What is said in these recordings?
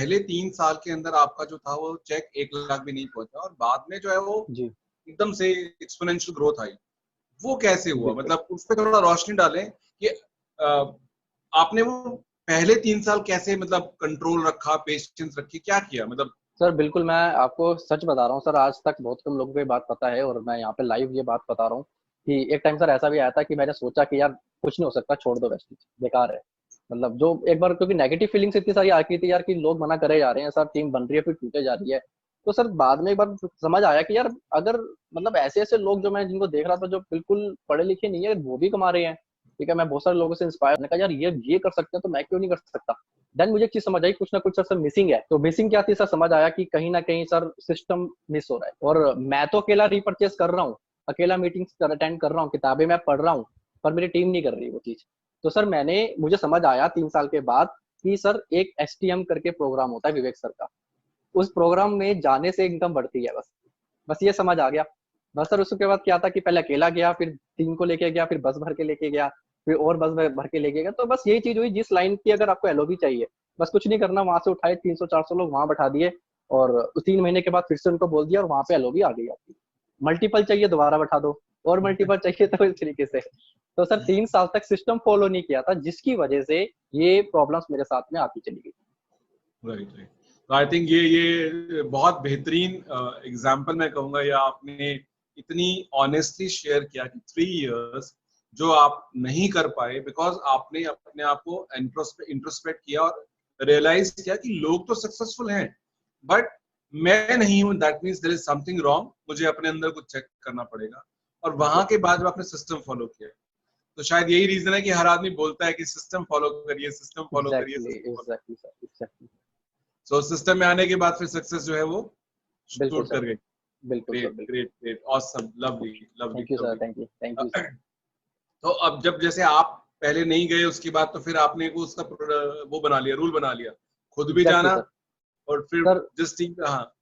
पहले 3 साल के अंदर आपका जो था वो चेक 1 लाख भी नहीं पहुंचा, और बाद में जो है वो जी एकदम से एक्सपोनेंशियल ग्रोथ आई। वो कैसे हुआ, बिल्कुल। मतलब उस पर थोड़ा रोशनी डालें कि आपने वो पहले 3 साल कैसे मतलब कंट्रोल रखा, पेशेंस रखी, क्या किया मतलब। सर बिल्कुल, मैं आपको सच बता रहा हूँ सर, आज तक बहुत कम लोगों को ये बात पता है और मैं यहाँ पे लाइव ये बात बता रहा हूँ कि एक टाइम सर ऐसा भी आया था कि मैंने सोचा कि यार कुछ नहीं हो सकता, छोड़ दो, वेस्टेज बेकार है। मतलब जो एक बार, क्योंकि नेगेटिव फीलिंग्स इतनी सारी आ गई थी यार कि लोग मना करे जा रहे हैं सर, टीम बन रही है फिर टूटे जा रही है। तो सर बाद में एक बार समझ आया कि यार अगर मतलब ऐसे ऐसे लोग जो मैं जिनको देख रहा था जो बिल्कुल पढ़े लिखे नहीं है वो भी कमा रहे हैं, ठीक है, मैं बहुत सारे लोगों से इंस्पायर ने कहा यार ये कर सकते हैं तो मैं क्यों नहीं कर सकता। देन मुझे एक चीज समझ आई, कुछ ना कुछ सर मिसिंग है। तो मिसिंग क्या थी सर, समझ आया कि कहीं ना कहीं सर सिस्टम मिस हो रहा है। और मैं तो अकेला रीपर्चेस कर रहा हूँ, अकेला मीटिंग्स अटेंड कर रहा हूँ, किताबें मैं पढ़ रहा हूँ, पर मेरी टीम नहीं कर रही वो चीज। तो सर मुझे समझ आया 3 साल के बाद कि सर एक एसटीएम करके प्रोग्राम होता है विवेक सर का, उस प्रोग्राम में जाने से इनकम बढ़ती है। बस बस ये समझ आ गया। बस सर उसके बाद क्या था कि पहले अकेला गया, फिर टीम को लेके गया, फिर बस भर के लेके गया, फिर और बस भर के लेके गया। तो बस यही चीज हुई, जिस लाइन की अगर आपको एलओबी चाहिए, बस कुछ नहीं करना, वहां से उठाए 300-400 लोग वहां बैठा दिए, और 3 महीने के बाद फिर से उनको बोल दिया और वहां पे एलओबी आ गई आपकी। मल्टीपल चाहिए दोबारा बैठा दो, और मल्टीपल चाहिए तो इस तरीके से। तो सर 3 साल तक सिस्टम फॉलो नहीं किया था, जिसकी वजह से ये प्रॉब्लम्स मेरे साथ में आती चली गई। Right right. तो आई थिंक ये बहुत बेहतरीन एग्जांपल मैं कहूंगा, या आपने इतनी ऑनेस्टली शेयर किया कि 3 इयर्स जो आप नहीं कर पाए बिकॉज आपने अपने आप को इंट्रोस्पेक्ट किया और रियलाइज किया कि लोग तो सक्सेसफुल हैं बट मैं नहीं हूं, that means there is something wrong, मुझे अपने अंदर कुछ चेक करना पड़ेगा। और वहां के बाद जब आपने सिस्टम फॉलो किया, तो शायद यही रीजन है कि हर आदमी बोलता है कि सिस्टम फॉलो करिए, सिस्टम फॉलो करिए, exactly system follow. Exactly sir, exactly. So system में आने के बाद फिर सक्सेस जो है वो बिल्कुल शूट सर, कर गई। बिल्कुल सर, ग्रेट बिल्कुल। Great great, awesome, lovely lovely thank you sir, lovely. Thank you sir. तो अब जब जैसे आप पहले नहीं गए, उसके बाद तो फिर आपने वो उसका वो बना लिया, रूल बना लिया, खुद भी एग्जैक्टली जाना, सर। और फिर सर जिस टीम पे। हाँ।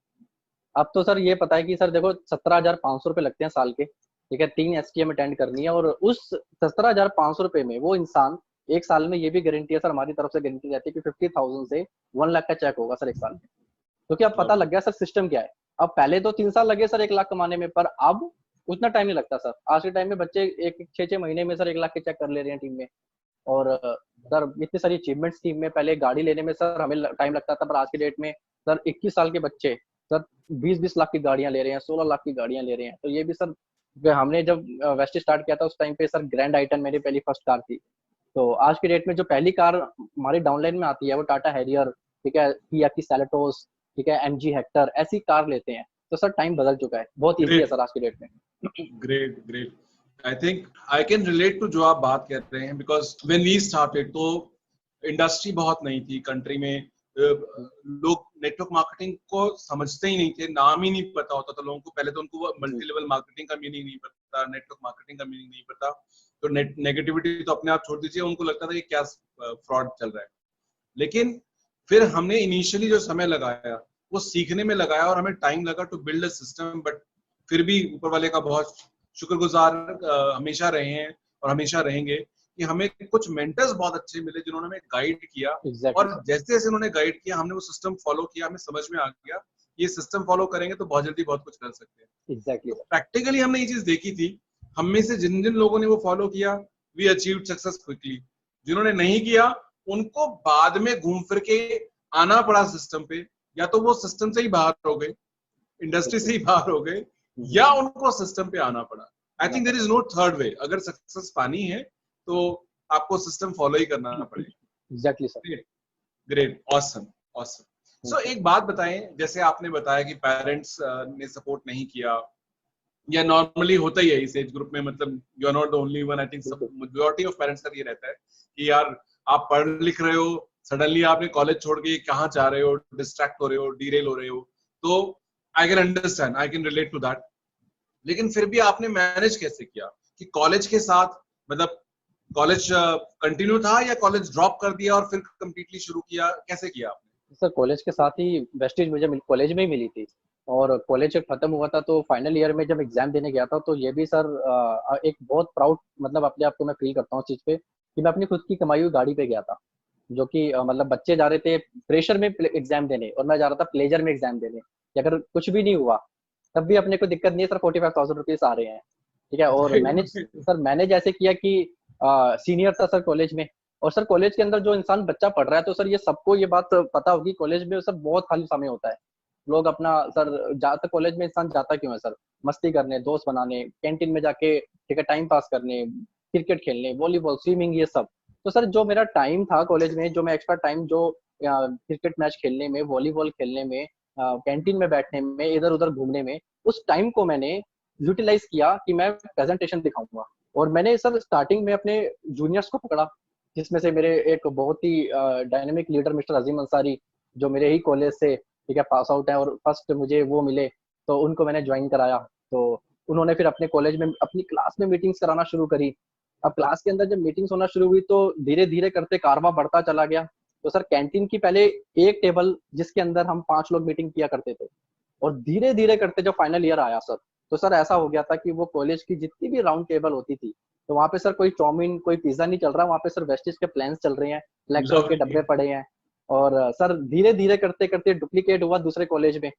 अब तो सर ये पता है कि सर देखो 17,500 रुपये लगते हैं साल के, ठीक है, 3 एसटीएम अटेंड करनी है, और उस 17,500 रुपये में वो इंसान एक साल में, ये भी गारंटी है सर, हमारी तरफ से गारंटी रहती है कि 50,000 से 1 लाख का चेक होगा सर एक साल में। क्योंकि अब पता लवली। लग गया सर सिस्टम क्या है। अब पहले तो 3 साल लगे सर 1 लाख कमाने में, पर अब उतना टाइम नहीं लगता सर। आज के टाइम में बच्चे एक 6-6 महीने में सर 1 लाख के चेक कर ले रहे हैं टीम में। और सर इतनी सारी अचीवमेंट्स टीम में, पहले गाड़ी लेने में सर हमें टाइम लगता था, पर आज के डेट में सर 21 साल के बच्चे सर 20-20 लाख की गाड़ियां ले रहे हैं, 16 लाख की गाड़ियां ले रहे हैं। तो ये भी सर, हमने जब वेस्ट स्टार्ट किया था उस टाइम पे सर ग्रैंड आइटन मेरी पहली फर्स्ट कार थी। तो आज के डेट में जो पहली कार हमारी डाउनलाइन में आती है वो टाटा हैरियर, ठीक है, किया की सेलेटोस, ठीक है, एमजी हेक्टर, ऐसी कार लेते हैं। तो सर टाइम बदल चुका है, बहुत ईजी है ग्रेट सर आज की डेट में। Great great. I think I can relate to जो आप बात कर रहे हैं, बिकॉज व्हेन वी स्टार्टेड तो इंडस्ट्री बहुत नई थी कंट्री में। लोग नेटवर्क मार्केटिंग को समझते ही नहीं थे, नाम ही नहीं पता होता था लोगों को। पहले तो उनको जी मल्टी लेवल मार्केटिंग का मीनिंग नहीं पता, नेटवर्क मार्केटिंग का मीनिंग नहीं पता। तो नेगेटिविटी तो अपने आप छोड़ दीजिए, उनको लगता था कि क्या फ्रॉड चल रहा है। लेकिन फिर हमने इनिशियली जो समय लगाया वो सीखने में लगाया, और हमें टाइम लगा to build a system, but फिर भी ऊपर वाले का बहुत शुक्रगुजार हमेशा रहे हैं और हमेशा रहेंगे कि हमें कुछ मेंटर्स बहुत अच्छे मिले जिन्होंने हमें गाइड किया। एग्जैक्टली और सर, जैसे जैसे उन्होंने गाइड किया, हमने वो सिस्टम फॉलो किया, हमें समझ में आ गया ये सिस्टम फॉलो करेंगे तो बहुत जल्दी बहुत कुछ कर सकते हैं। एग्जैक्टली तो सर। प्रैक्टिकली हमने ये चीज देखी थी। हम में से जिन जिन लोगों ने वो फॉलो किया, वी अचीव्ड सक्सेस क्विकली। जिन्होंने नहीं किया, उनको बाद में घूम फिर के आना पड़ा सिस्टम पे, या तो वो सिस्टम से ही बाहर हो गए, इंडस्ट्री से बिल्कुल। ही बाहर हो गए, या हम्म, उनको सिस्टम पे आना पड़ा। आई आना थिंक देयर पड़ा। Is no third way. अगर सक्सेस पानी है तो आपको सिस्टम फॉलो ही करना पड़ेगा। Exactly sir. Great great, awesome awesome. So thank you. एक बात बताएं, जैसे आपने बताया कि पेरेंट्स ने सपोर्ट नहीं किया, या नॉर्मली होता ही है इस एज ग्रुप में, मतलब you are not the only one. I think सब बिल्कुल। मेजॉरिटी ऑफ पेरेंट्स का ये रहता है कि यार आप पढ़ लिख रहे हो, सडनली आपने कॉलेज छोड़ के कहाँ जा रहे हो, डिस्ट्रैक्ट हो रहे हो, डीरेल हो रहे हो। तो I can understand, I can relate to that. लेकिन फिर भी आपने मैनेज कैसे किया कि कॉलेज के साथ, मतलब कॉलेज कंटिन्यू था या कॉलेज ड्रॉप कर दिया और फिर कंप्लीटली शुरू किया, कैसे किया आपने? सर कॉलेज के साथ ही वेस्टेज मुझे कॉलेज में ही मिली थी, और कॉलेज जब खत्म हुआ था तो फाइनल ईयर में जब एग्जाम देने गया था, तो ये भी सर एक बहुत प्राउड, मतलब अपने आप को मैं फील करता हूँ इस चीज पे कि मैं अपनी खुद की कमाई हुई गाड़ी पे गया था। जो कि मतलब बच्चे जा रहे थे प्रेशर में एग्जाम देने और मैं जा रहा था प्लेजर में एग्जाम देने, कि अगर कुछ भी नहीं हुआ तब भी अपने को दिक्कत नहीं है सर, 45,000 रुपीज आ रहे हैं, ठीक है। और मैंने सर मैंने जैसे किया कि सीनियर था सर कॉलेज में, और सर कॉलेज के अंदर जो इंसान बच्चा पढ़ रहा है तो सर ये सबको ये बात पता होगी, कॉलेज में सर बहुत खाली समय होता है। लोग अपना सर जाता कॉलेज में इंसान जाता क्यों है सर? मस्ती करने, दोस्त बनाने, कैंटीन में जाके ठीक है टाइम पास करने, क्रिकेट खेलने, वॉलीबॉल, स्विमिंग, ये सब। तो सर जो मेरा टाइम था कॉलेज में, जो मैं एक्स्ट्रा टाइम जो क्रिकेट मैच खेलने में, वॉलीबॉल खेलने में, कैंटीन में बैठने में, इधर उधर घूमने में, उस टाइम को मैंने यूटिलाइज किया कि मैं प्रेजेंटेशन दिखाऊंगा। और मैंने सर स्टार्टिंग में अपने जूनियर्स को पकड़ा, जिसमें से मेरे एक बहुत ही डायनेमिक लीडर मिस्टर अजीम अंसारी, जो मेरे ही कॉलेज से ठीक है पास आउट है और फर्स्ट मुझे वो मिले, तो उनको मैंने ज्वाइन कराया। तो उन्होंने फिर अपने कॉलेज में अपनी क्लास में मीटिंग्स कराना शुरू करी। अब क्लास के अंदर जब मीटिंग्स होना शुरू हुई तो धीरे धीरे करते कारवा बढ़ता चला गया। तो सर कैंटीन की पहले एक टेबल जिसके अंदर हम 5 लोग मीटिंग किया करते थे, और धीरे धीरे करते जो फाइनल ईयर आया सर, तो सर ऐसा हो गया था कि वो कॉलेज की जितनी भी राउंड टेबल होती थी, तो वहाँ पे सर कोई चाउमीन कोई पिज्जा नहीं चल रहा, वहाँ पे सर वेस्टिज के प्लान्स चल रहे हैं, लेक्चर के डब्बे लवली। पड़े हैं। और सर धीरे धीरे करते करते डुप्लीकेट हुआ दूसरे कॉलेज में।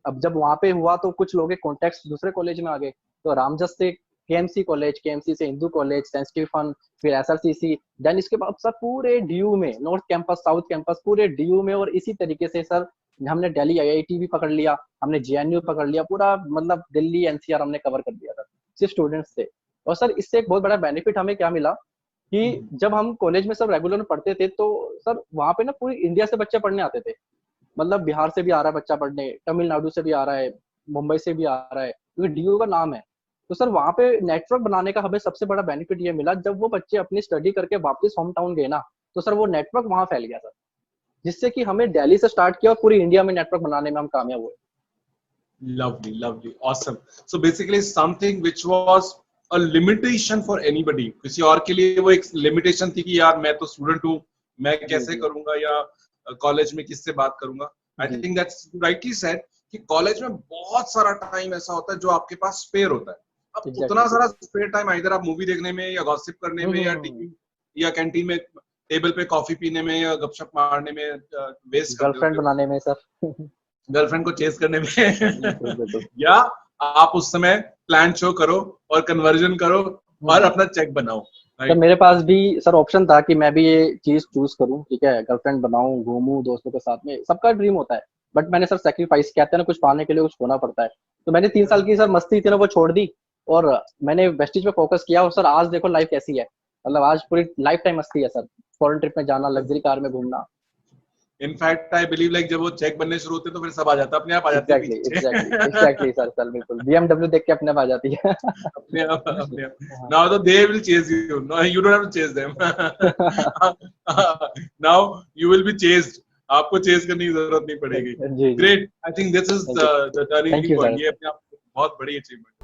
अब जब वहाँ पे हुआ तो कुछ लोग कॉन्टेक्ट दूसरे कॉलेज में आ गए, तो रामजस से केएमसी कॉलेज, केएमसी से हिंदू कॉलेज, सेंट स्टीफन, फिर एसआरसीसी, देन इसके बाद सर पूरे डीयू में, नॉर्थ कैंपस, साउथ कैंपस, पूरे डीयू में। और इसी तरीके से सर हमने दिल्ली आईआईटी भी पकड़ लिया, हमने जेएनयू पकड़ लिया, पूरा मतलब दिल्ली एनसीआर हमने कवर कर दिया था सिर्फ स्टूडेंट्स से। और सर इससे एक बहुत बड़ा बेनिफिट हमें क्या मिला कि जब हम कॉलेज में सब रेगुलर में पढ़ते थे तो सर वहाँ पे ना पूरी इंडिया से बच्चे पढ़ने आते थे। मतलब बिहार से भी आ रहा है बच्चा पढ़ने, तमिलनाडु से भी आ रहा है, मुंबई से भी आ रहा है, क्योंकि डीयू का नाम है। तो सर वहाँ पे नेटवर्क बनाने का हमें सबसे बड़ा बेनिफिट ये मिला, जब वो बच्चे अपनी स्टडी करके वापस होम टाउन गए ना, तो सर वो नेटवर्क वहाँ फैल गया सर, जिससे कि हमें दिल्ली से स्टार्ट किया और पूरी इंडिया में नेटवर्क बनाने में हम कामयाब हुए। Lovely, lovely, awesome. So basically something which was a limitation for anybody, किसी और के लिए वो एक limitation थी कि यार मैं तो स्टूडेंट हूँ, मैं जी कैसे जी करूंगा या कॉलेज में किससे बात करूंगा। आई जी थिंक दैट्स राइटली सेड कि कॉलेज में बहुत सारा टाइम ऐसा होता है जो आपके पास स्पेयर होता है। अब उतना एग्जैक्टली। सारा स्पेयर टाइम इधर आप मूवी देखने में या गॉसिप करने में या हम्म। टीवी या कैंटीन में टेबल पे कॉफी पीने में या गपशप मारने में वेस्ट कर गर्लफ्रेंड देते हो, बनाने में सर। गर्लफ्रेंड को चेस करने बिल्कुल में बिल्कुल। या आप उस समय प्लान शो करो और कन्वर्जन करो और हम्म। अपना चेक बनाओ, सर राइट। मेरे पास भी सर ऑप्शन था कि मैं भी ये चीज चूज करूं, ठीक है, गर्लफ्रेंड बनाऊं, घूमूं दोस्तों के साथ में, सबका ड्रीम होता है। बट मैंने सर सेक्रीफाइस, कहते हैं ना, कुछ पाने के लिए कुछ खोना पड़ता है। तो मैंने 3 साल की सर मस्ती थी ना वो छोड़ दी, और मैंने वेस्टिज पे फोकस किया। और सर आज देखो लाइफ कैसी है, मतलब आज पूरी लाइफ टाइम मस्ती है सर, फॉरेन ट्रिप में जाना, लग्जरी कार में घूमना। इनफैक्ट आई बिलीव लाइक जब वो चेक बनने शुरू होते हैं तो फिर सब आ जाता है, अपने आप आ जाती है एग्जैक्टली पीछे एग्जैक्टली एग्जैक्टली सर सर बिल्कुल, बीएमडब्ल्यू देख के अपने आप आ जाती है। अपने आप अपने आप। हाँ। नाउ तो they will chase you, no you don't have to chase them. Now you will be chased, आपको चेज करने की जरूरत नहीं पड़ेगी। जी जी। Great, I think this is thank you. The thank turning you point, sir. ये अपने आप बहुत बड़ी अचीवमेंट।